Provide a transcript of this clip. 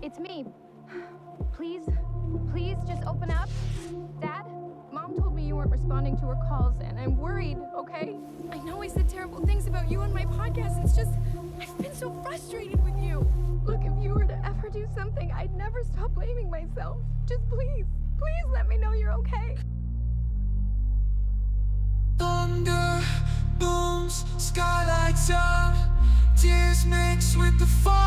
It's me. Please, please just open up. Dad, Mom told me you weren't responding to her calls, and I'm worried, okay? I know I said terrible things about you on my podcast. It's just, I've been so frustrated with you. Look, if you were to ever do something, I'd never stop blaming myself. Just please, please let me know you're okay. Thunder booms, sky lights up, tears mixed with the fire.